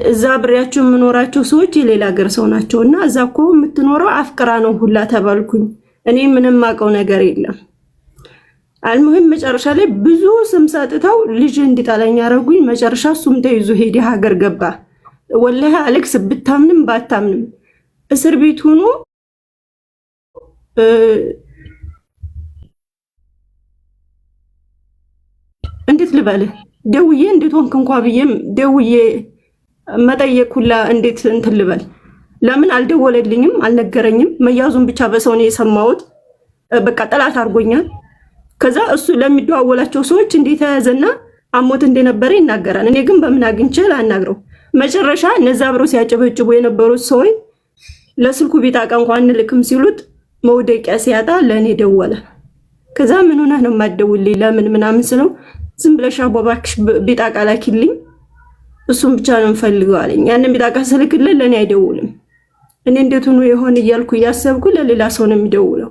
እዛ ብሬያቸው የምኖራቸው ሰዎች የሌላ ሀገር ሰው ናቸውና እዛ እኮ የምትኖረው አፍቅራ ነው ሁላ ተባልኩኝ። እኔ ምንም ማቀው ነገር የለም። አልሙሂም መጨረሻ ላይ ብዙ ስም ሰጥተው ልጅ እንዲጣላኝ ያረጉኝ። መጨረሻ እሱም ተይዞ ሄደ፣ ሀገር ገባ። ወላሂ አሌክስ ብታምንም ባታምንም እስር ቤት ሆኖ እንዴት ልበልህ ደውዬ እንዴት ሆንክ እንኳ ብዬም ደውዬ መጠየቅ ሁላ እንዴት እንትን ልበል። ለምን አልደወለልኝም፣ አልነገረኝም። መያዙን ብቻ በሰው ነው የሰማሁት። በቃ ጠላት አድርጎኛል። ከዛ እሱ ለሚደዋወላቸው ሰዎች እንዴት ተያዘና አሞት እንደነበረ ይናገራል። እኔ ግን በምን አግኝቼ ላናግረው? መጨረሻ እነዛ አብረው ሲያጨበጭቡ የነበሩት ሰዎች ለስልኩ ቢጣቃ እንኳን እንልክም ሲሉት መውደቂያ ሲያጣ ለእኔ ደወለ። ከዛ ምን ሆነህ ነው የማትደውልልኝ ለምን ምናምን ስለው ዝም ብለሽ አቦባክሽ ቢጣቃ ላኪልኝ እሱም ብቻ ነው የምፈልገው አለኝ። ያንን ቢጣቃ ስልክልህ ለእኔ አይደውልም። እኔ እንዴት ሆኖ ይሆን እያልኩ እያሰብኩ ለሌላ ሰው ነው የሚደውለው።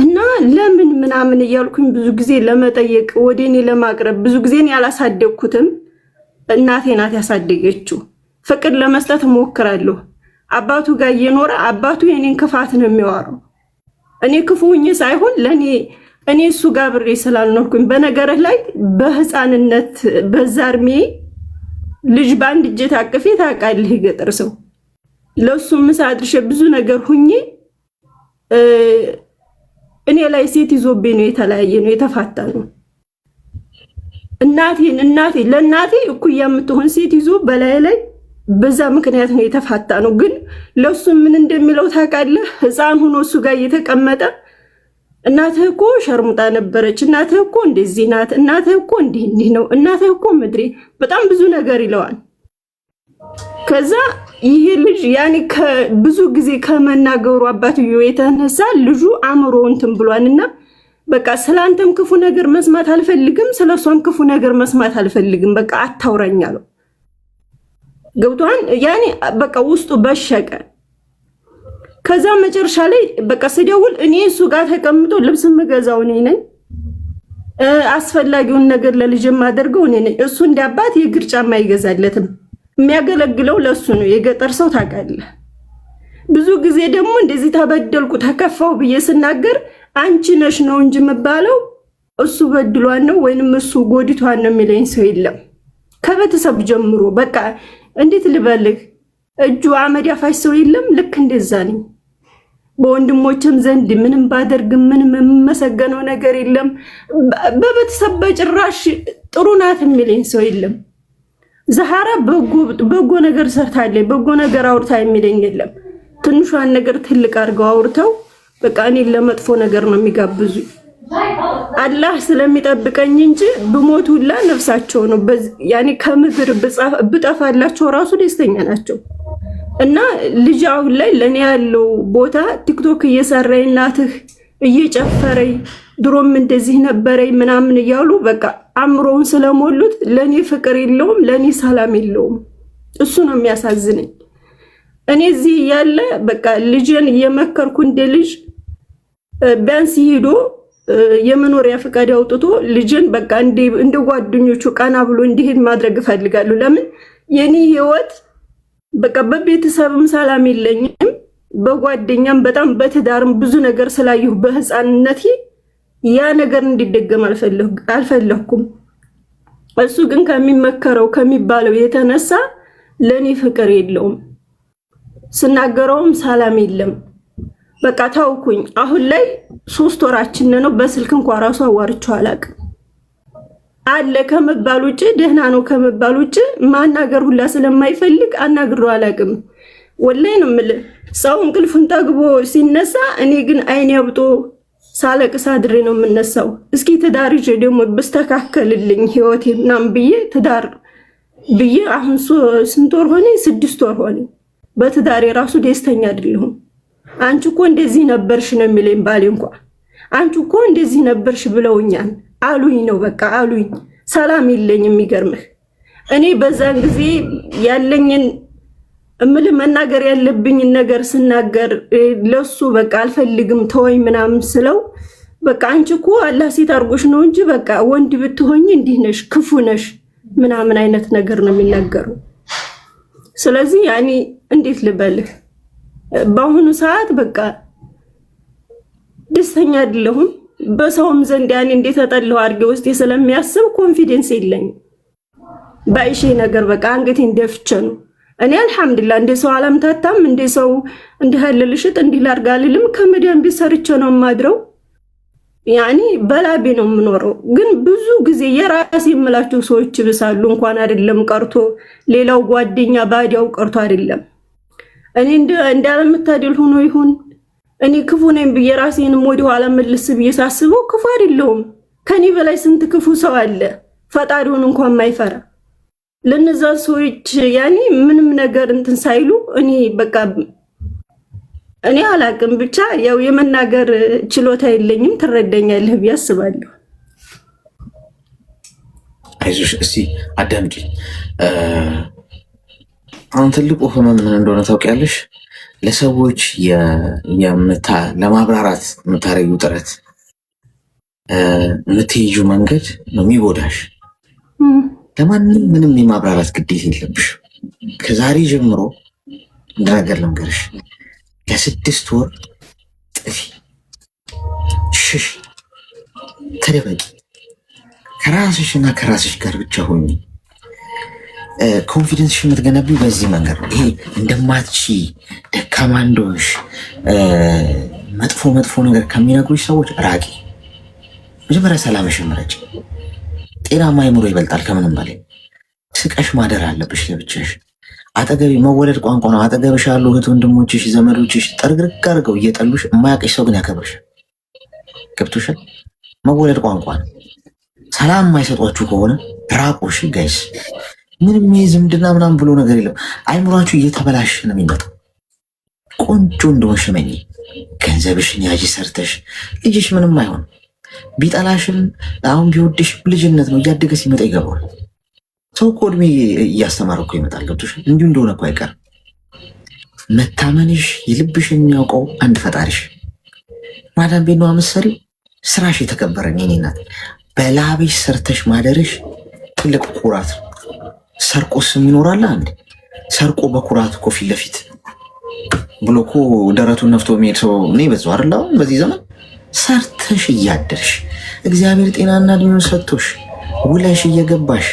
እና ለምን ምናምን እያልኩኝ ብዙ ጊዜ ለመጠየቅ ወደ እኔ ለማቅረብ ብዙ ጊዜ እኔ ያላሳደግኩትም እናቴ ናት ያሳደገችው። ፍቅር ለመስጠት እሞክራለሁ። አባቱ ጋር እየኖረ አባቱ የኔን ክፋት ነው የሚያወራው። እኔ ክፉ ሆኜ ሳይሆን ለኔ እኔ እሱ ጋር ብሬ ስላልኖርኩኝ በነገርህ ላይ በህፃንነት በዛ እድሜ ልጅ ባንድ እጄ ታቅፌ ታውቃለህ። የገጠር ሰው ለሱ ምሳ አድርሼ ብዙ ነገር ሁኜ እኔ ላይ ሴት ይዞብኝ ነው የተለያየ ነው የተፋታ ነው። እናቴ ለእናቴ እኩያ የምትሆን ሴት ይዞ በላይ ላይ በዛ ምክንያት ነው የተፋታ ነው። ግን ለሱ ምን እንደሚለው ታውቃለህ? ህፃን ሆኖ እሱ ጋር እየተቀመጠ እናትህ እኮ ሸርሙጣ ነበረች፣ እናትህ እኮ እንደዚህ ናት፣ እናትህ እኮ እንዲህ ነው፣ እናትህ እኮ ምድሬ በጣም ብዙ ነገር ይለዋል። ከዛ ይሄ ልጅ ያኔ ብዙ ጊዜ ከመናገሩ አባትዮ የተነሳ ልጁ አእምሮ እንትን ብሏልና በቃ ስላንተም ክፉ ነገር መስማት አልፈልግም፣ ስለሷም ክፉ ነገር መስማት አልፈልግም፣ በቃ አታውራኝ አለው። ገብቷን ያኔ በቃ ውስጡ በሸቀ። ከዛ መጨረሻ ላይ በቃ ስደውል እኔ እሱ ጋር ተቀምጦ ልብስ የምገዛው እኔ ነኝ፣ አስፈላጊውን ነገር ለልጅ የማደርገው እኔ ነኝ። እሱ እንደ አባት የእግር ጫማ አይገዛለትም፣ የሚያገለግለው ለሱ ነው። የገጠር ሰው ታውቃለህ። ብዙ ጊዜ ደግሞ እንደዚህ ተበደልኩ ተከፋው ብዬ ስናገር አንቺ ነሽ ነው እንጂ የምባለው እሱ በድሏን ነው ወይንም እሱ ጎዲቷን ነው የሚለኝ ሰው የለም። ከቤተሰብ ጀምሮ በቃ እንዴት ልበልህ እጁ አመድ ያፋሽ ሰው የለም። ልክ እንደዛ ነኝ። በወንድሞችም ዘንድ ምንም ባደርግም ምንም የምመሰገነው ነገር የለም። በቤተሰብ በጭራሽ ጥሩ ናት የሚለኝ ሰው የለም። ዛሃራ በጎ ነገር ሰርታለች፣ በጎ ነገር አውርታ የሚለኝ የለም። ትንሿን ነገር ትልቅ አድርገው አውርተው በቃ እኔን ለመጥፎ ነገር ነው የሚጋብዙ። አላህ ስለሚጠብቀኝ እንጂ ብሞት ሁላ ነፍሳቸው ነው። ያኔ ከምድር ብጠፋላቸው ራሱ ደስተኛ ናቸው። እና ልጅ አሁን ላይ ለኔ ያለው ቦታ ቲክቶክ እየሰራኝ እናትህ እየጨፈረኝ ድሮም እንደዚህ ነበረኝ ምናምን እያሉ በቃ አምሮውን ስለሞሉት ለኔ ፍቅር የለውም፣ ለኔ ሰላም የለውም። እሱ ነው የሚያሳዝነኝ። እኔ እዚህ ያለ በቃ ልጅን እየመከርኩ እንደ ልጅ ቢያንስ ሄዶ የመኖሪያ ፈቃድ አውጥቶ ልጅን በቃ እንደ ጓደኞቹ ቀና ብሎ እንዲሄድ ማድረግ እፈልጋለሁ። ለምን የኔ ህይወት በቃ በቤተሰብም ሰላም የለኝም፣ በጓደኛም በጣም በትዳርም ብዙ ነገር ስላየሁ በህፃንነቴ ያ ነገር እንዲደገም አልፈለኩም። እሱ ግን ከሚመከረው ከሚባለው የተነሳ ለኔ ፍቅር የለውም፣ ስናገረውም ሰላም የለም። በቃ ታውኩኝ። አሁን ላይ 3 ወራችን ነው። በስልክ እንኳን ራሱ አዋርቼው አላውቅም። አለ ከመባል ውጭ ደህና ነው ከመባል ውጭ ማናገር ሁላ ስለማይፈልግ አናግረው አላውቅም። ወላሂ ነው የምልህ። ሰው እንቅልፉን ጠግቦ ሲነሳ እኔ ግን አይኔ አብጦ ሳለቅስ አድሬ ነው የምነሳው። እስኪ ትዳር ይዤ ደግሞ በስተካከልልኝ ህይወቴ ምናምን ብዬ ትዳር ብዬ አሁን ስንት ወር ሆነ? 6 ወር ሆነ። በትዳሬ ራሱ ደስተኛ አይደለሁም። አንቺ እኮ እንደዚህ ነበርሽ ነው የሚለኝ ባሌ እንኳን። አንቺ እኮ እንደዚህ ነበርሽ ብለውኛል አሉኝ ነው በቃ አሉኝ። ሰላም የለኝም። የሚገርምህ እኔ በዛን ጊዜ ያለኝን መናገር ያለብኝን ነገር ስናገር ለሱ በቃ አልፈልግም ተወኝ ምናምን ስለው በቃ አንቺ እኮ አላህ ሴት አድርጎሽ ነው እንጂ በቃ ወንድ ብትሆኝ እንዲህ ነሽ፣ ክፉ ነሽ፣ ምናምን አይነት ነገር ነው የሚናገሩ። ስለዚህ ያኔ እንዴት ልበልህ በአሁኑ ሰዓት በቃ ደስተኛ አይደለሁም። በሰውም ዘንድ ያኔ እንዴት ተጠልሁ አድርጌ ውስጤ ስለሚያስብ ኮንፊደንስ የለኝም። ባይሼ ነገር በቃ አንገቴን ደፍቼ ነው እኔ አልሐምዱሊላህ እንደ ሰው አላምታታም። እንደ ሰው እንዲህልልሽት እንዲላርጋ ልልም ከመዳን ቤት ሰርቼ ነው የማድረው። ያኔ በላቤ ነው የምኖረው። ግን ብዙ ጊዜ የራሴ የምላቸው ሰዎች ብሳሉ እንኳን አይደለም ቀርቶ ሌላው ጓደኛ ባዲያው ቀርቶ አይደለም እኔ እንዳለመታደል ሆኖ ይሁን እኔ ክፉ ነኝ ብዬ ራሴንም ወደ ኋላ መልስ ብዬ ሳስበው ክፉ አይደለሁም። ከኔ በላይ ስንት ክፉ ሰው አለ ፈጣሪውን እንኳን ማይፈራ። ለነዛ ሰዎች ያኔ ምንም ነገር እንትን ሳይሉ እኔ በቃ እኔ አላቅም ብቻ ያው የመናገር ችሎታ የለኝም። ትረዳኛለህ ብዬ አስባለሁ። አይዞሽ እስቲ አዳምጪ። አሁን ትልቁ ህመም ምን እንደሆነ ታውቂያለሽ? ለሰዎች ለማብራራት የምታደርጊው ጥረት የምትሄጂው መንገድ ነው የሚጎዳሽ። ለማንም ምንም የማብራራት ግዴታ የለብሽ። ከዛሬ ጀምሮ እንደነገር ልንገርሽ፣ ለ6 ወር ጥፊ፣ ሽሽ፣ ተደበቂ፣ ከራስሽና ከራስሽ ጋር ብቻ ሆኚ። ኮንፊደንስሽ የምትገነቢው በዚህ መንገድ ነው። ይሄ እንደማትቺ ደካማ እንደሆንሽ መጥፎ ነገር ከሚነግሩሽ ሰዎች ራቂ። መጀመሪያ ሰላምሽን ምረጭ። ጤናማ አይምሮ ይበልጣል ከምንም በላይ። ስቀሽ ማደር አለብሽ ለብቻሽ። አጠገቢ መወለድ ቋንቋ ነው። አጠገብሽ ያሉ እህት ወንድሞችሽ፣ ዘመዶችሽ ጠርግርግ አድርገው እየጠሉሽ፣ የማያውቅሽ ሰው ግን ያከብርሽ። ገብቶሻል? መወለድ ቋንቋ ነው። ሰላም የማይሰጧችሁ ከሆነ ራቆሽ ጋይስ። ምንም የዝምድና ምናምን ብሎ ነገር የለም። አይምሯችሁ እየተበላሽ ነው የሚመጣው። ቆንጆ እንደሆንሽ መኝ፣ ገንዘብሽን ያዥ ሰርተሽ። ልጅሽ ምንም አይሆን ቢጠላሽም አሁን ቢወድሽ ልጅነት ነው። እያደገ ሲመጣ ይገባዋል። ሰው እኮ እድሜ እያስተማረ እኮ ይመጣል። ገብቶሽ? እንዲሁ እንደሆነ እኮ አይቀርም። መታመንሽ የልብሽ የሚያውቀው አንድ ፈጣሪሽ። ማዳም ቤት ነው የምትሰሪው፣ ስራሽ የተከበረ የኔ እናት። በላብሽ ሰርተሽ ማደርሽ ትልቅ ኩራት ነው። ሰርቆስ የሚኖራል አንድ ሰርቆ በኩራት እኮ ፊት ለፊት ብሎ እኮ ደረቱን ነፍቶ የሚሄድ ሰው እኔ በዛው አይደል? አሁን በዚህ ዘመን ሰርተሽ እያደርሽ እግዚአብሔር ጤናና እድሜውን ሰጥቶሽ ውለሽ እየገባሽ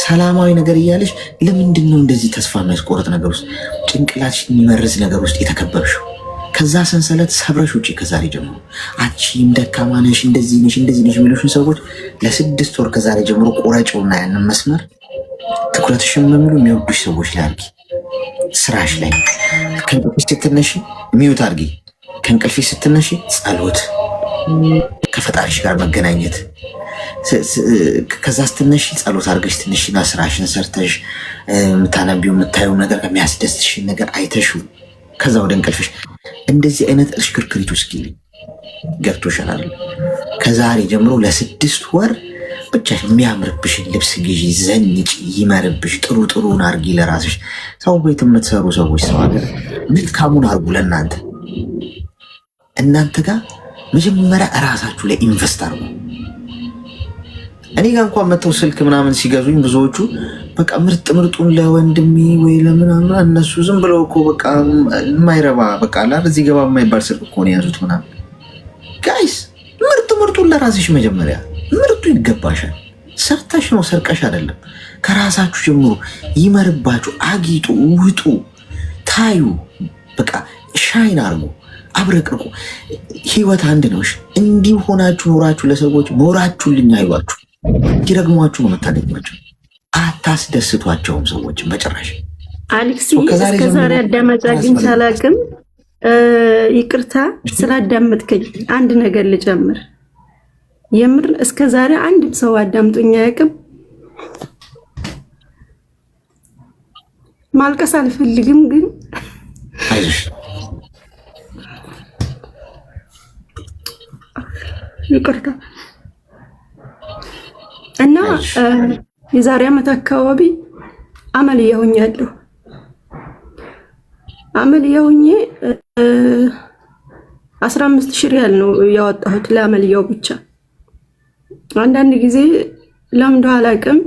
ሰላማዊ ነገር እያለሽ ለምንድን ነው እንደዚህ ተስፋ የሚያስቆርጥ ነገር ውስጥ ጭንቅላትሽ የሚመርዝ ነገር ውስጥ የተከበብሽው? ከዛ ሰንሰለት ሰብረሽ ውጪ። ከዛሬ ጀምሮ አንቺም ደካማ ነሽ፣ እንደዚህ ነሽ የሚሉሽን ሰዎች ለ6 ወር ከዛሬ ጀምሮ ቆረጭውና ያንን መስመር ትኩረትሽን በሙሉ የሚወዱሽ ሰዎች ላይ አድርጊ። ስራሽ ላይ ከእንቅልፍሽ ስትነሺ ሚዩት አድርጊ። ከእንቅልፍሽ ስትነሺ ጸሎት፣ ከፈጣሪሽ ጋር መገናኘት። ከዛ ስትነሺ ጸሎት አድርገሽ ትንሽና ስራሽን ሰርተሽ የምታነቢው የምታየው ነገር የሚያስደስትሽ ነገር አይተሹ ከዛ ወደ እንቅልፍሽ። እንደዚህ አይነት እሽክርክሪት ውስጥ ገብቶሻል። ከዛሬ ጀምሮ ለ6 ወር ብቻ የሚያምርብሽን ልብስ ግዢ፣ ዘንጭ፣ ይመርብሽ፣ ጥሩን አርጊ ለራስሽ። ሰው ቤት የምትሰሩ ሰዎች ሰው ሀገር መልካሙን አርጉ ለእናንተ። እናንተ ጋር መጀመሪያ እራሳችሁ ላይ ኢንቨስት አርጉ። እኔ ጋር እንኳን መተው ስልክ ምናምን ሲገዙኝ ብዙዎቹ በቃ ምርጡን ለወንድሜ ወይ ለምናምን እነሱ ዝም ብለው እኮ በቃ የማይረባ በቃ አላር እዚህ ገባ የማይባል ስልክ እኮ ነው የያዙት ምናምን። ጋይስ ምርጡን ለራስሽ መጀመሪያ ምርጡ ይገባሻል። ሰርተሽ ነው ሰርቀሽ አይደለም። ከራሳችሁ ጀምሮ ይመርባችሁ፣ አጊጡ፣ ውጡ፣ ታዩ፣ በቃ ሻይን አርጉ፣ አብረቅርቁ። ህይወት አንድ ነው። እንዲሁ ሆናችሁ ኖራችሁ ለሰዎች ኖራችሁልኝ አይሏችሁ፣ እንዲረግሟችሁ ነው የምታገኟቸው። አታስደስቷቸውም ሰዎችን በጭራሽ። አሌክሲ እስከዛሬ አዳማጭ አግኝቼ አላውቅም። ይቅርታ ስላዳመጥከኝ አንድ ነገር ልጨምር። የምር እስከዛሬ አንድም ሰው አዳምጦኝ አያውቅም። ማልቀስ አልፈልግም ግን ይቅርታ እና የዛሬ ዓመት አካባቢ አመልያ ሆኛለሁ። አመልያ ሆኜ 15,000 ሪያል ነው ያወጣሁት ለአመልያው ብቻ። አንዳንድ ጊዜ ለምን እንደው አላውቅም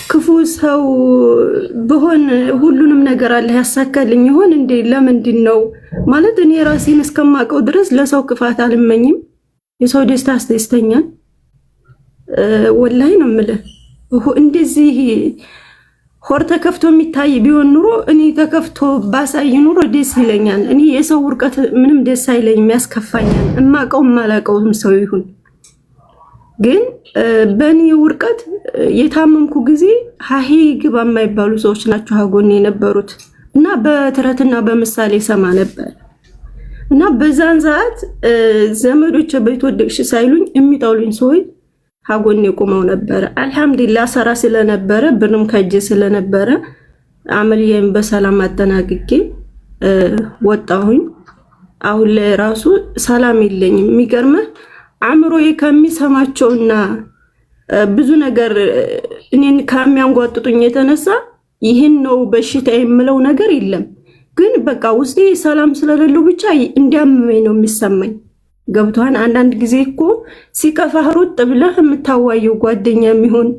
ክፉ ሰው በሆን ሁሉንም ነገር አለ ያሳካልኝ ይሆን እንዴ? ለምንድን ነው ማለት እኔ ራሴን እስከማውቀው ድረስ ለሰው ክፋት አልመኝም። የሰው ደስታ አስደስተኛል። ወላሂ ነው የምልህ። እንደዚህ ሆር ተከፍቶ የሚታይ ቢሆን ኑሮ እኔ ተከፍቶ ባሳይ ኑሮ ደስ ይለኛል። እኔ የሰው ውርቀት ምንም ደስ አይለኝም፣ ያስከፋኛል። እማቀው ማላቀውም ሰው ይሁን ግን በእኔ ውርቀት የታመምኩ ጊዜ ሀሄ ግባ የማይባሉ ሰዎች ናቸው ሀጎኔ የነበሩት እና በተረትና በምሳሌ ሰማ ነበር እና በዛን ሰዓት ዘመዶች በይተወደቅሽ ሳይሉኝ የሚጣሉኝ ሰዎች ሀጎኔ ቆመው ነበር። አልহামዱሊላህ ሰራ ስለነበረ ብርም ከጄ ስለነበረ አመልየም በሰላም አጠናቅቄ ወጣሁኝ። አሁን ላይ ራሱ ሰላም የለኝም። የሚገርምህ አእምሮዬ ከሚሰማቸውና ብዙ ነገር እኔን ከሚያንጓጥጡኝ የተነሳ ይህን ነው በሽታ የምለው ነገር የለም። ግን በቃ ውስጤ ሰላም ስለሌለው ብቻ እንዲያመመኝ ነው የሚሰማኝ። ገብቷን አንዳንድ ጊዜ እኮ ሲከፋህ ሩጥ ብለህ የምታዋየው ጓደኛ የሚሆን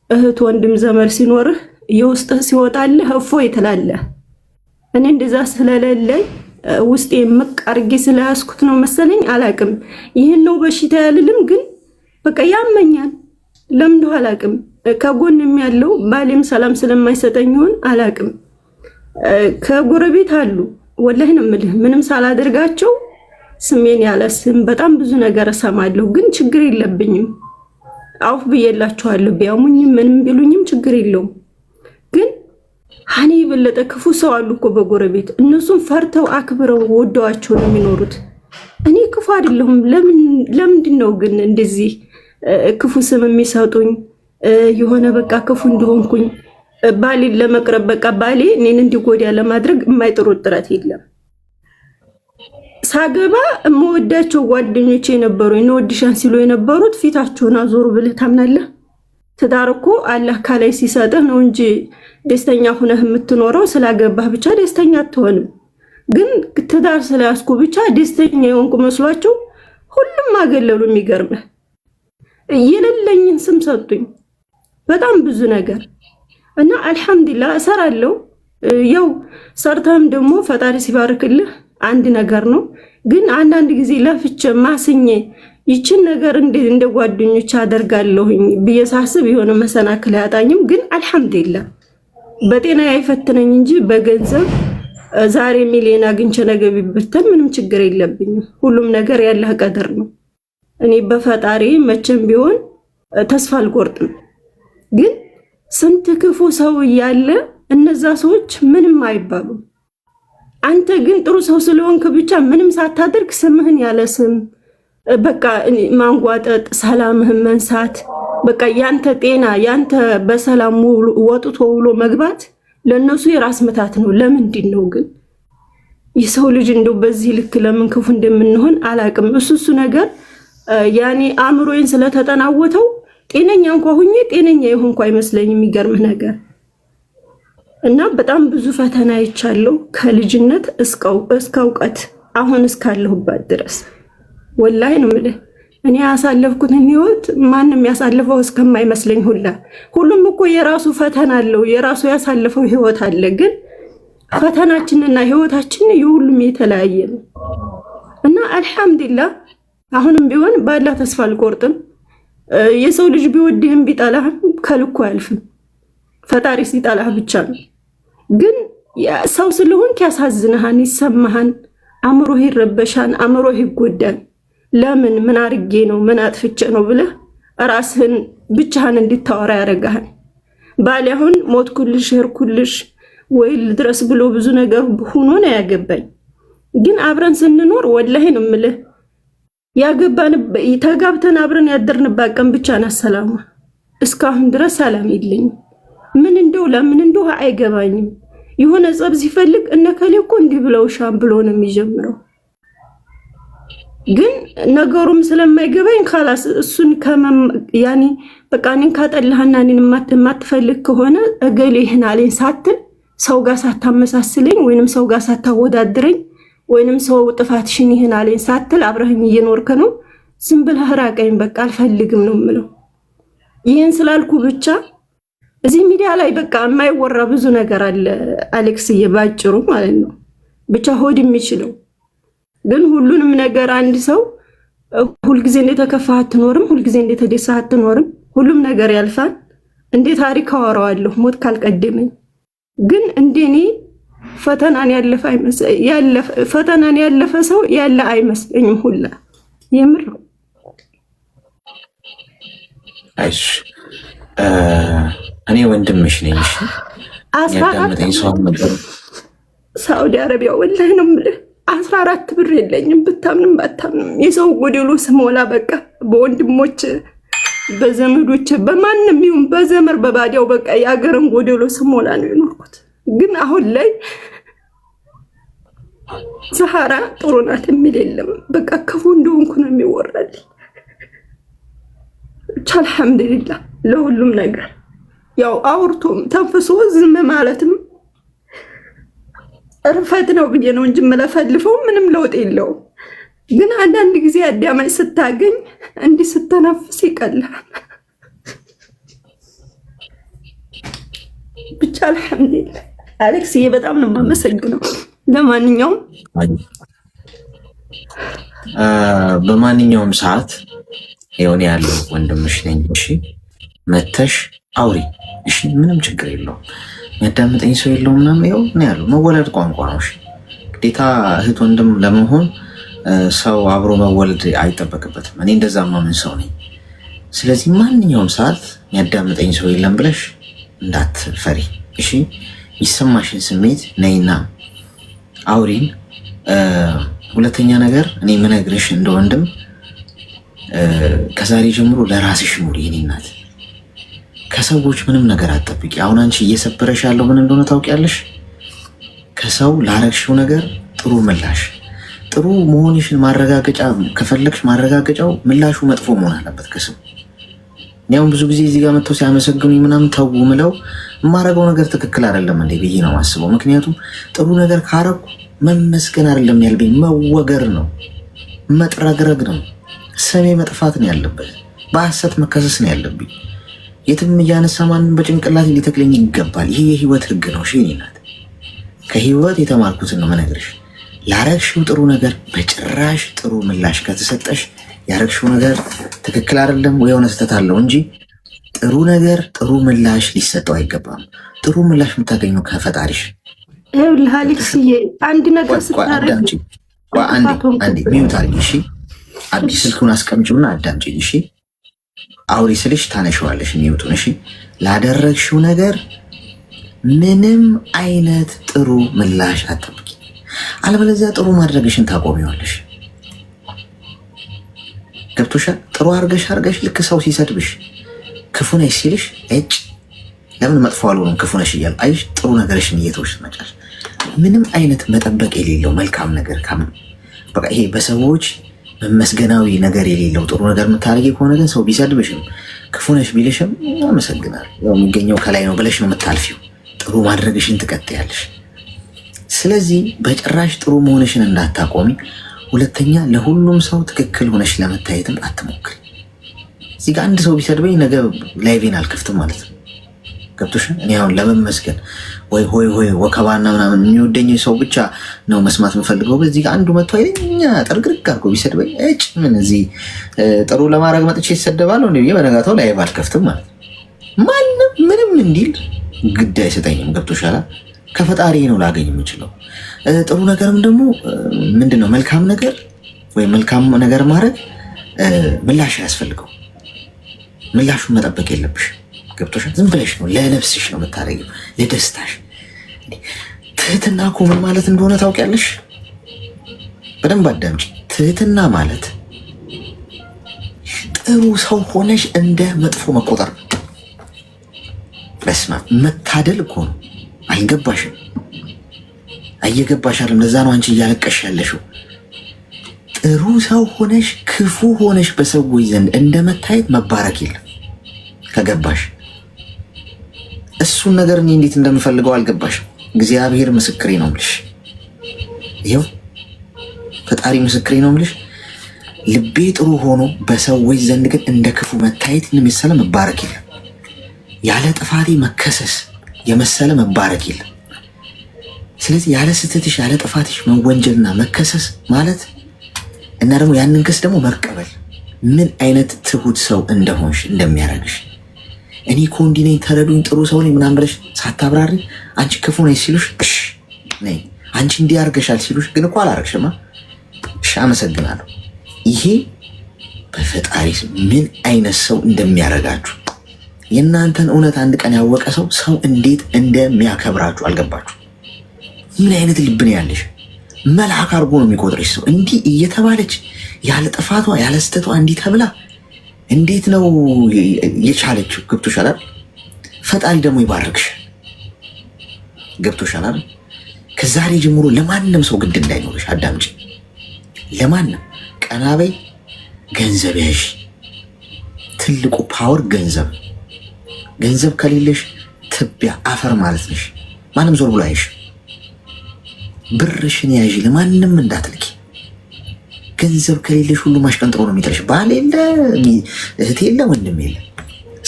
እህት ወንድም ዘመድ ሲኖርህ የውስጥህ ሲወጣልህ እፎይ ትላለህ። እኔ እንደዛ ስለሌለኝ ውስጤ ምቅ አርጌ ስለያዝኩት ነው መሰለኝ አላቅም። ይህን ነው በሽታ ያልልም፣ ግን በቃ ያመኛል። ለምን እንደው አላቅም። ከጎንም ያለው ባሌም ሰላም ስለማይሰጠኝ ይሆን አላቅም። ከጎረቤት አሉ ወላሂ ነው የምልህ ምንም ሳላደርጋቸው ስሜን ያለ ስም በጣም ብዙ ነገር እሰማለሁ፣ ግን ችግር የለብኝም። አውፍ ብዬላችኋለሁ። ቢያሙኝም ምንም ቢሉኝም ችግር የለውም። ግን ሀኔ የበለጠ ክፉ ሰው አሉ እኮ በጎረቤት። እነሱም ፈርተው አክብረው ወደዋቸው ነው የሚኖሩት። እኔ ክፉ አይደለሁም። ለምንድን ነው ግን እንደዚህ ክፉ ስም የሚሰጡኝ? የሆነ በቃ ክፉ እንደሆንኩኝ ባሌን ለመቅረብ በቃ ባሌ እኔን እንዲጎዳ ለማድረግ የማይጥሩት ጥረት የለም። ሳገባ የምወዳቸው ጓደኞቼ የነበሩ እንወድሻን ሲሉ የነበሩት ፊታቸውን አዞሩ ብለህ ታምናለህ? ትዳር እኮ አላህ ካላይ ሲሰጥህ ነው እንጂ ደስተኛ ሆነህ የምትኖረው ስላገባህ ብቻ ደስተኛ አትሆንም። ግን ትዳር ስለያዝኩ ብቻ ደስተኛ የሆንኩ መስሏቸው ሁሉም አገለሉ። የሚገርምህ የሌለኝን ስም ሰጡኝ፣ በጣም ብዙ ነገር እና አልহামዱሊላህ እሰራለሁ። ያው ሰርተህም ደግሞ ፈጣሪ ሲባርክልህ አንድ ነገር ነው። ግን አንዳንድ ጊዜ ለፍቼ ማስኜ ይችን ነገር እንደ ጓደኞች አደርጋለሁኝ ብዬ ሳስብ የሆነ መሰናክል ያጣኝም። ግን አልহামዱሊላህ በጤና ያይፈትነኝ እንጂ በገንዘብ ዛሬ ሚሊዮን አግኝቼ ነገ ቢበተን ምንም ችግር የለብኝም። ሁሉም ነገር ያላህ ቀደር ነው። እኔ በፈጣሪ መቼም ቢሆን ተስፋ አልቆርጥም። ግን ስንት ክፉ ሰው እያለ እነዛ ሰዎች ምንም አይባሉም። አንተ ግን ጥሩ ሰው ስለሆንክ ብቻ ምንም ሳታደርግ ስምህን ያለ ስም በቃ ማንጓጠጥ፣ ሰላምህን መንሳት፣ በቃ ያንተ ጤና ያንተ በሰላም ወጥቶ ውሎ መግባት ለነሱ የራስ ምታት ነው። ለምንድን ነው ግን የሰው ልጅ እንደው በዚህ ልክ ለምን ክፉ እንደምንሆን አላቅም። እሱ ነገር ያኔ አእምሮዬን ስለተጠናወተው ጤነኛ እንኳን ሁኜ ጤነኛ የሆንኩ አይመስለኝም። የሚገርምህ ነገር እና በጣም ብዙ ፈተና አይቻለሁ ከልጅነት እስከ እውቀት አሁን እስካለሁበት ድረስ ወላሂ ነው የምልህ። እኔ ያሳለፍኩትን ህይወት ማንም ያሳልፈው እስከማይመስለኝ ሁሉም እኮ የራሱ ፈተና አለው፣ የራሱ ያሳልፈው ህይወት አለ። ግን ፈተናችንና ህይወታችን የሁሉም የተለያየ ነው እና አልহামዱሊላህ አሁንም ቢሆን ባላህ ተስፋ አልቆርጥም። የሰው ልጅ ቢወድህም ቢጠላህም ከልኩ አያልፍም። ፈጣሪ ሲጠላህ ብቻ ነው። ግን ሰው ስለሆንክ ያሳዝንሃን፣ ይሰማሃን፣ አእምሮህ ይረበሻን፣ አእምሮህ ይጎዳል። ለምን ምን አርጌ ነው ምን አጥፍቼ ነው ብለህ ራስህን ብቻህን እንድታወራ ያደርጋል። ባሌ አሁን ሞትኩልሽ ሄርኩልሽ ወይ ድረስ ብሎ ብዙ ነገር ሆኖ ነው ያገባኝ። ግን አብረን ስንኖር ወላሂ ነው የምልህ ያገባን ተጋብተን አብረን ያደርንባት ቀን ብቻ ነው ሰላም። እስካሁን ድረስ ሰላም የለኝም። ምን እንደው ለምን እንደው አይገባኝም። የሆነ ጸብ ሲፈልግ እነከሌ እኮ እንዲህ ብለውሻል ብሎ ነው የሚጀምረው። ግን ነገሩም ስለማይገባኝ خلاص እሱን ያኔ በቃ እኔን ካጠላህና እኔን የማትፈልግ ከሆነ እገሌ ይህን አለኝ ሳትል ሰው ጋር ሳታመሳስለኝ ወይንም ሰው ጋር ሳታወዳድረኝ ወይንም ሰው ጥፋትሽን ይህን አለኝ ሳትል አብረህኝ እየኖርክ ነው ዝም ብለህ ራቀኝ፣ በቃ አልፈልግም ነው የምለው። ይህን ስላልኩ ብቻ እዚህ ሚዲያ ላይ በቃ የማይወራ ብዙ ነገር አለ አሌክስዬ፣ ባጭሩ ማለት ነው። ብቻ ሆድ የሚችለው ግን ሁሉንም ነገር አንድ ሰው ሁልጊዜ እንደተከፋ አትኖርም፣ ሁልጊዜ እንደተደሳ አትኖርም። ሁሉም ነገር ያልፋል። እንደ ታሪክ አወራዋለሁ ሞት ካልቀደመኝ። ግን እንደኔ ፈተናን ያለፈ ሰው ያለ አይመስለኝም ሁላ የምር። አይሽ እኔ ወንድምሽ ነኝ። እሺ ያዳመጠኝ ሰው ነበር። ሳውዲ አረቢያ ወላሂ ነው የምልህ 14 ብር የለኝም። ብታምንም ባታምንም የሰው ጎደሎ ስሞላ በቃ በወንድሞች በዘመዶች በማንም ይሁን በዘመር በባዲያው በቃ የአገርን ጎደሎ ስሞላ ነው የኖርኩት። ግን አሁን ላይ ዛህራ ጥሩ ናት የሚል የለም። በቃ ክፉ እንደሆንኩ ነው የሚወራልኝ። ብቻ አልሐምዱሊላህ ለሁሉም ነገር። ያው አውርቶም ተንፍሶ ዝም ማለትም እርፈት ነው ብዬ ነው እንጂ የምለፈልፈው ምንም ለውጥ የለውም። ግን አንዳንድ ጊዜ አዳማጭ ስታገኝ እንዲህ ስተነፍስ ይቀላል። ብቻ አልሐምዱሊላህ አሌክስዬ በጣም ነው የማመሰግነው። ለማንኛውም በማንኛውም ሰዓት የሆነ ያለው ወንድምሽ ነኝ። እሺ መተሽ አውሪ። እሺ ምንም ችግር የለውም። የሚያዳምጠኝ ሰው የለውም ምናምን ይኸው ነው ያለው። መወለድ ቋንቋ ነው። እሺ ግዴታ እህት ወንድም ለመሆን ሰው አብሮ መወለድ አይጠበቅበትም። እኔ እንደዛ ማምን ሰው ነኝ። ስለዚህ ማንኛውም ሰዓት የሚያዳምጠኝ ሰው የለም ብለሽ እንዳትፈሪ። እሺ የሚሰማሽን ስሜት ነይና አውሪን። ሁለተኛ ነገር እኔ የምነግርሽ እንደ ወንድም ከዛሬ ጀምሮ ለራስሽ ኑሪ። የኔ እናት ከሰዎች ምንም ነገር አትጠብቂ። አሁን አንቺ እየሰበረሽ ያለው ምን እንደሆነ ታውቂያለሽ? ከሰው ላረግሽው ነገር ጥሩ ምላሽ፣ ጥሩ መሆንሽን ማረጋገጫ ከፈለግሽ ማረጋገጫው ምላሹ መጥፎ መሆን አለበት ከሰው። እኔም ብዙ ጊዜ እዚህ ጋር መጥተው ሲያመሰግኑኝ ምናምን ተው ምለው የማረገው ነገር ትክክል አይደለም እንዴ ብዬ ነው የማስበው። ምክንያቱም ጥሩ ነገር ካረኩ መመስገን አይደለም ያለብኝ፣ መወገር ነው፣ መጥረግረግ ነው፣ ስሜ መጥፋት ነው ያለበት፣ በሐሰት መከሰስ ነው ያለብኝ። የትም እያነሳ ማንም በጭንቅላት ሊተክለኝ ይገባል። ይሄ የህይወት ህግ ነው። እሺ እኔ ናት ከህይወት የተማርኩትን ነው መነግርሽ። ላረግሽው ጥሩ ነገር በጭራሽ ጥሩ ምላሽ ከተሰጠሽ ያረግሽው ነገር ትክክል አይደለም ወይ የሆነ ስህተት አለው እንጂ ጥሩ ነገር ጥሩ ምላሽ ሊሰጠው አይገባም። ጥሩ ምላሽ የምታገኘው ከፈጣሪሽ። ይኸውልህ አሌክስዬ አንድ ነገር ስታረግ አንዴ ሚዩት አድርጊ እሺ። አዲስ ስልኩን አስቀምጪውና አዳምጪኝ እሺ። አውሪ ስልሽ ታነሺዋለሽ ሚዩቱን እሺ። ላደረግሽው ነገር ምንም አይነት ጥሩ ምላሽ አትጠብቂ፣ አለበለዚያ ጥሩ ማድረግሽን ታቆሚዋለሽ። ገብቶሻል? ጥሩ አርገሽ ልክ ሰው ሲሰድብሽ ክፉ ነሽ ሲልሽ እጭ ለምን መጥፎ አልሆነም ክፉ ነሽ እያሉ አይሽ ጥሩ ነገርሽን እየተውሽ ትመጫለሽ። ምንም አይነት መጠበቅ የሌለው መልካም ነገር በቃ ይሄ በሰዎች መመስገናዊ ነገር የሌለው ጥሩ ነገር የምታደርጊ ከሆነ ግን ሰው ቢሰድብሽም ክፉ ነሽ ቢልሽም አመሰግናለሁ ያው የሚገኘው ከላይ ነው ብለሽ ነው የምታልፊው። ጥሩ ማድረግሽን ትቀጥያለሽ። ስለዚህ በጭራሽ ጥሩ መሆንሽን እንዳታቆሚ። ሁለተኛ ለሁሉም ሰው ትክክል ሆነሽ ለመታየትም አትሞክሪ። እዚህ ጋር አንድ ሰው ቢሰድበኝ ነገ ላይቬን አልከፍትም ማለት ነው። ገብቶሻል? እኔ አሁን ለመመስገን ወይ ሆይ ወከባና ምናምን የሚወደኝ ሰው ብቻ ነው መስማት የምፈልገው። በዚህ ጋር አንዱ መጥቶ አይለኛ ጠርግርግ አድርጎ ቢሰድበኝ እጭ ምን እዚህ ጥሩ ለማድረግ መጥቼ ይሰደባለሁ እንዴ? በነጋታው ላይቭ አልከፍትም ማለት ነው። ማንም ምንም እንዲል ግድ አይሰጠኝም። ገብቶሻል? ከፈጣሪ ነው ላገኝ የምችለው። ጥሩ ነገርም ደግሞ ምንድነው መልካም ነገር ወይ መልካም ነገር ማድረግ ምላሽ አያስፈልገው። ምላሹን መጠበቅ የለብሽ። ገብቶሻል? ዝም ብለሽ ነው ለነፍስሽ ነው የምታደርጊው፣ ለደስታሽ። ትህትና እኮ ምን ማለት እንደሆነ ታውቂያለሽ? በደንብ አዳምጪ። ትህትና ማለት ጥሩ ሰው ሆነሽ እንደ መጥፎ መቆጠር ነው። በስመ አብ መታደል እኮ ነው። አልገባሽም? አየገባሻልም። ለዛ ነው አንቺ እያለቀሽ ያለሽው። ጥሩ ሰው ሆነሽ ክፉ ሆነሽ በሰዎች ዘንድ እንደመታየት መባረክ የለም። ከገባሽ እሱን ነገር እኔ እንዴት እንደምፈልገው አልገባሽም። እግዚአብሔር ምስክሬ ነው የምልሽ፣ ይኸው ፈጣሪ ምስክሬ ነው የምልሽ። ልቤ ጥሩ ሆኖ በሰዎች ዘንድ ግን እንደ ክፉ መታየት የመሰለ መባረክ የለም። ያለ ጥፋቴ መከሰስ የመሰለ መባረክ የለም። ስለዚህ ያለ ስህተትሽ ያለ ጥፋትሽ መወንጀልና መከሰስ ማለት እና ደግሞ ያንን ክስ ደግሞ መቀበል ምን አይነት ትሁት ሰው እንደሆንሽ እንደሚያደርግሽ። እኔ እኮ እንዲህ ነኝ ተረዱኝ ጥሩ ሰው ነኝ ምናምን ብለሽ ሳታብራሪ አንቺ ክፉ ነኝ ሲሉሽ እሺ ነኝ፣ አንቺ እንዲህ አድርገሻል ሲሉሽ ግን እኮ አላረግሽማ እሺ አመሰግናለሁ። ይሄ በፈጣሪ ምን አይነት ሰው እንደሚያደርጋችሁ የእናንተን እውነት አንድ ቀን ያወቀ ሰው እንዴት እንደሚያከብራችሁ አልገባችሁ? ምን አይነት ልብ ነው ያለሽ? መልአክ አድርጎ ነው የሚቆጥርሽ ሰው። እንዲህ እየተባለች ያለ ጥፋቷ ያለ ስተቷ እንዲህ ተብላ እንዴት ነው የቻለችው? ገብቶሻል? ፈጣሪ ደግሞ ይባርክሽ። ገብቶሻል? ከዛሬ ጀምሮ ለማንም ሰው ግድ እንዳይኖርሽ አዳምጪ። ለማንም ቀና በይ። ገንዘብ ያዥ። ትልቁ ፓወር ገንዘብ። ገንዘብ ከሌለሽ ትቢያ አፈር ማለት ነሽ። ማንም ዞር ብሎ አይሽ። ብርሽን ያዥ፣ ለማንም እንዳትልኪ። ገንዘብ ከሌለሽ ሁሉ ማሽቀንጥሮ ነው የሚጥልሽ። ባል የለ እህት የለ ወንድም የለ።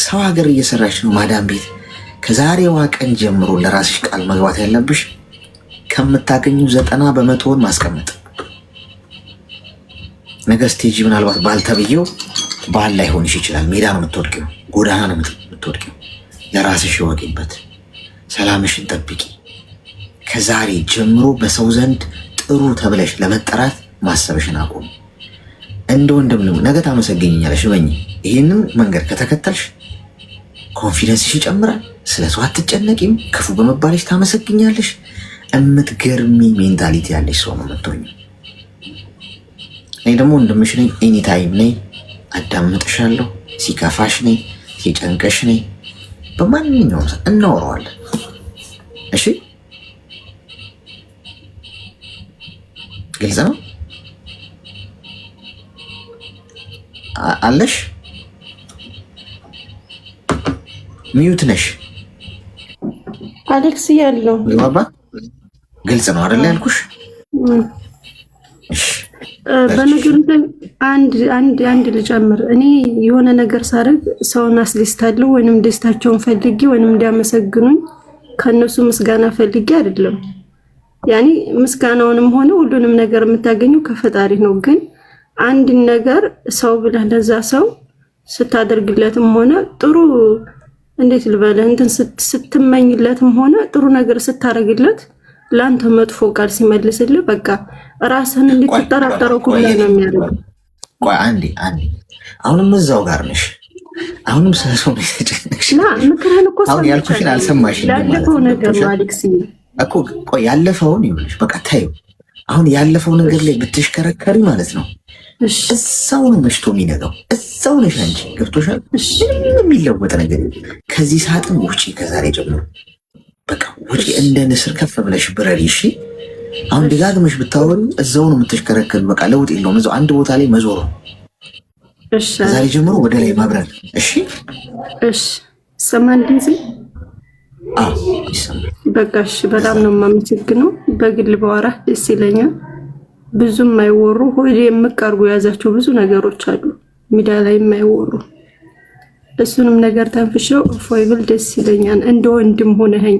ሰው ሀገር እየሰራች ነው ማዳም ቤት። ከዛሬዋ ቀን ጀምሮ ለራስሽ ቃል መግባት ያለብሽ ከምታገኙ 90% ማስቀመጥ። ነገ ስቴጂ ምናልባት ባል ተብዬው ባል ላይሆንሽ ይችላል። ሜዳ ነው የምትወድቂው፣ ጎዳና ነው የምትወድቂው። ለራስሽ ይወቂበት። ሰላምሽን ጠብቂ። ከዛሬ ጀምሮ በሰው ዘንድ ጥሩ ተብለሽ ለመጠራት ማሰብሽን አቁም። እንደ ወንድም ነገ ታመሰግኝኛለሽ። በኝ ይህንን መንገድ ከተከተልሽ ኮንፊደንስሽ ይጨምራል። ስለ ሰው አትጨነቂም። ክፉ በመባለሽ ታመሰግኛለሽ። እምትገርሚ ሜንታሊቲ ያለሽ ሰው ነው የምትሆኚው። እኔ ደግሞ ወንድምሽ ነኝ። ኤኒታይም ነኝ። አዳምጥሻለሁ። ሲከፋሽ ነኝ፣ ሲጨንቀሽ ነኝ። በማንኛውም ሰዓት እናወራዋለን። እሺ ግልጽ ነው አለሽ? ሚዩት ነሽ አሌክስ ያለው ባባ ግልጽ ነው አይደል ያልኩሽ? በነገር አንድ ልጨምር። እኔ የሆነ ነገር ሳደርግ ሰውን አስደስታለሁ ወይንም ደስታቸውን ፈልጌ ወይንም እንዲያመሰግኑኝ ከነሱ ምስጋና ፈልጌ አይደለም። ያኔ ምስጋናውንም ሆነ ሁሉንም ነገር የምታገኘው ከፈጣሪ ነው። ግን አንድን ነገር ሰው ብለህ ለዛ ሰው ስታደርግለትም ሆነ ጥሩ እንዴት ልበልህ እንትን ስትመኝለትም ሆነ ጥሩ ነገር ስታደርግለት ለአንተ መጥፎ ቃል ሲመልስልህ በቃ ራስህን እንድትጠራጠረው ሁሉ ነው የሚያደርገው። ቆይ አንዴ አሁንም እዛው ጋር ነሽ። አሁንም ሰው ነው የተጨነቅሽ። ምክርህን እኮ አሁን ያልኩሽን አልሰማሽም ያለፈው ነገር ነው አሌክስ እኮ። ቆይ ያለፈውን ይኸውልሽ በቃ ታዩ። አሁን ያለፈው ነገር ላይ ብትሽከረከሪ ማለት ነው እዛው ነው መሽቶ የሚነጋው። እዛው ነሽ አንቺ። ገብቶሻል? ምንም የሚለወጥ ነገር ከዚህ ሳጥን ውጪ። ከዛሬ ጀምሮ በቃ ውጪ። እንደ ንስር ከፍ ብለሽ ብረሪ። እሺ አሁን ደጋግመሽ ብታወሪ እዛው ነው የምትሽከረከሪ። በቃ ለውጥ የለውም። እዛው አንድ ቦታ ላይ መዞር ነው። ከዛሬ ጀምሮ ወደ ላይ ማብረር። እሺ ሰማን ድምጼ? አዎ ይሰማል። በቃ እሺ። በጣም ነው የማመሰግነው። በግል በዋራ ደስ ይለኛል። ብዙም የማይወሩ ሆዴ የምቀርቡ የያዛቸው ብዙ ነገሮች አሉ ሚዲያ ላይ የማይወሩ። እሱንም ነገር ተንፍሸው እፎይ ብል ደስ ይለኛል። እንደ ወንድም ሆነኸኝ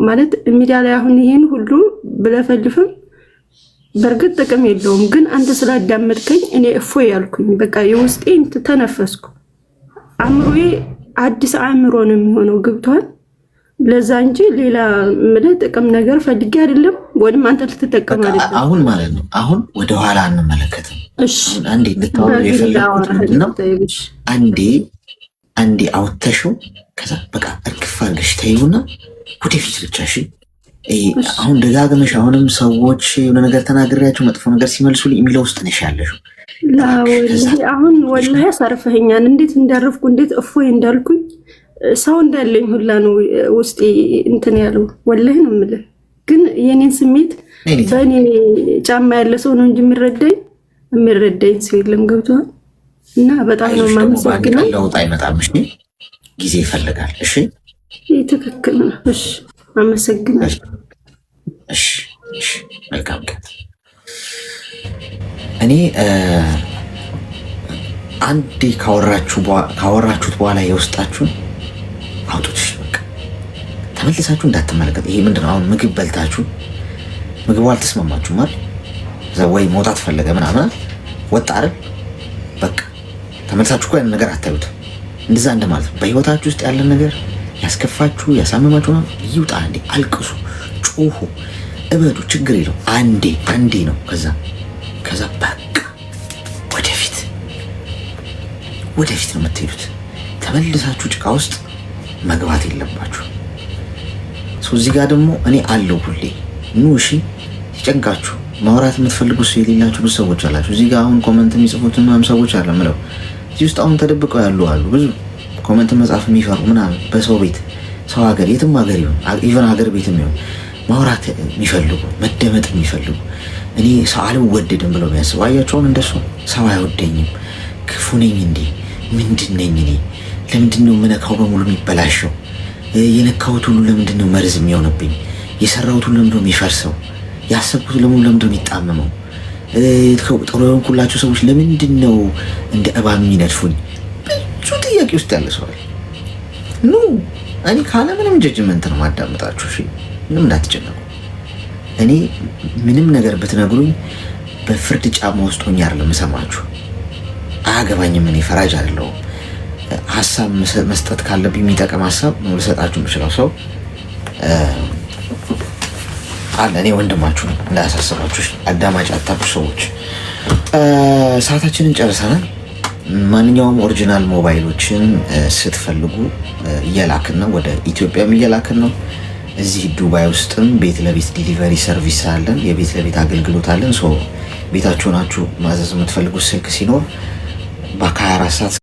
ማለት ሚዲያ ላይ አሁን ይሄን ሁሉ ብለፈልፍም በእርግጥ ጥቅም የለውም። ግን አንተ ስላዳመጥከኝ እኔ እፎይ ያልኩኝ በቃ የውስጤን ተነፈስኩ። አእምሮዬ አዲስ አእምሮ ነው የሚሆነው። ግብቷል ለዛ እንጂ ሌላ ምለ ጥቅም ነገር ፈልጌ አይደለም። ወይም አንተ ልትጠቀም አይደለም። አሁን ማለት ነው አሁን ወደ ኋላ እንመለከትም። እሺ አንዴ እንድታወሩ የፈለኩት ምንድነው አንዴ አውጥተሽው ከዛ በቃ እርግፍ አድርገሽ ተይውና ወደፊት ብቻ። እሺ አሁን ደጋግመሽ አሁንም ሰዎች የሆነ ነገር ተናግሬያቸው መጥፎ ነገር ሲመልሱልኝ የሚለው ውስጥ ነሽ ያለሽው። አሁን ወላሂ አሳርፈኸኛል። እንዴት እንዳረፍኩ እንዴት እፎይ እንዳልኩኝ ሰው እንዳለኝ ሁላ ነው ውስጤ እንትን ያለው። ወላሂ ነው የምልህ። ግን የኔን ስሜት በእኔ ጫማ ያለ ሰው ነው እንጂ የሚረዳኝ ሰው የለም። ገብቶሃል? እና በጣም ነው የማመሰግነው። ለውጥ አይመጣም። እሺ ጊዜ ይፈልጋል። እሺ ትክክል ነው። እሺ አመሰግናለሁ። እሺ መልካም ቀን። እኔ አንዴ ካወራችሁት በኋላ የውስጣችሁን አውጡት። በቃ ተመልሳችሁ እንዳትመለከት። ይሄ ምንድነው? አሁን ምግብ በልታችሁ ምግቡ አልተስማማችሁም አይደል? ወይ መውጣት ፈለገ ምናምን ወጣ አይደል? በቃ ተመልሳችሁ እኮ ያን ነገር አታዩት። እንደዛ እንደማለት ነው። በህይወታችሁ ውስጥ ያለን ነገር ያስከፋችሁ፣ ያሳመማችሁ ይውጣ። አንዴ አልቅሱ፣ ጩሁ፣ እበዱ፣ ችግር የለው። አንዴ ነው። ከዛ በቃ ወደፊት ነው የምትሄዱት። ተመልሳችሁ ጭቃ ውስጥ መግባት የለባችሁ። እዚህ ጋር ደግሞ እኔ አለው ሁሌ ኑ እሺ። ሲጨንቃችሁ ማውራት የምትፈልጉ ሰው የሌላችሁ ብዙ ሰዎች አላችሁ። እዚህ ጋር አሁን ኮመንት የሚጽፉት ምናምን ሰዎች አለ ምለው እዚህ ውስጥ አሁን ተደብቀው ያሉ አሉ። ብዙ ኮመንት መጻፍ የሚፈሩ ምናምን በሰው ቤት፣ ሰው ሀገር፣ የትም ሀገር ይሁን ኢቨን ሀገር ቤትም ይሁን ማውራት የሚፈልጉ መደመጥ የሚፈልጉ እኔ ሰው አልወደድም ብለው የሚያስቡ አያቸውን። እንደሱ ሰው አይወደኝም፣ ክፉ ነኝ፣ እንዴ ምንድን ነኝ እኔ? ለምንድን ነው የምነካው በሙሉ የሚበላሸው? የነካሁት ሁሉ ለምንድን ነው መርዝ የሚሆንብኝ? የሰራሁት ሁሉ ለምንድን ነው የሚፈርሰው? ያሰብኩት ለምንድን ነው የሚጣመመው? ጥሩ የሆንኩላቸው ሰዎች ለምንድን ነው እንደ እባብ የሚነድፉኝ? ብዙ ጥያቄ ውስጥ ያለ ሰዋል። ኑ እኔ ካለ ምንም ጀጅመንት ነው ማዳመጣችሁ። እሺ ምንም እንዳትጨነቁ። እኔ ምንም ነገር ብትነግሩኝ በፍርድ ጫማ ውስጥ ሆኜ አይደለም የምሰማችሁ። አያገባኝም። እኔ ፈራጅ አይደለሁም። ሀሳብ መስጠት ካለብኝ የሚጠቅም ሀሳብ ነው ልሰጣችሁ የምችለው። ሰው አለ። እኔ ወንድማችሁ ነው እንዳያሳስባችሁ። አዳማጭ አታችሁ ሰዎች። ሰዓታችንን ጨርሰናል። ማንኛውም ኦሪጂናል ሞባይሎችን ስትፈልጉ እየላክን ነው፣ ወደ ኢትዮጵያም እየላክን ነው። እዚህ ዱባይ ውስጥም ቤት ለቤት ዲሊቨሪ ሰርቪስ አለን፣ የቤት ለቤት አገልግሎት አለን። ቤታችሁ ናችሁ ማዘዝ የምትፈልጉት ስልክ ሲኖር በ24 ሰዓት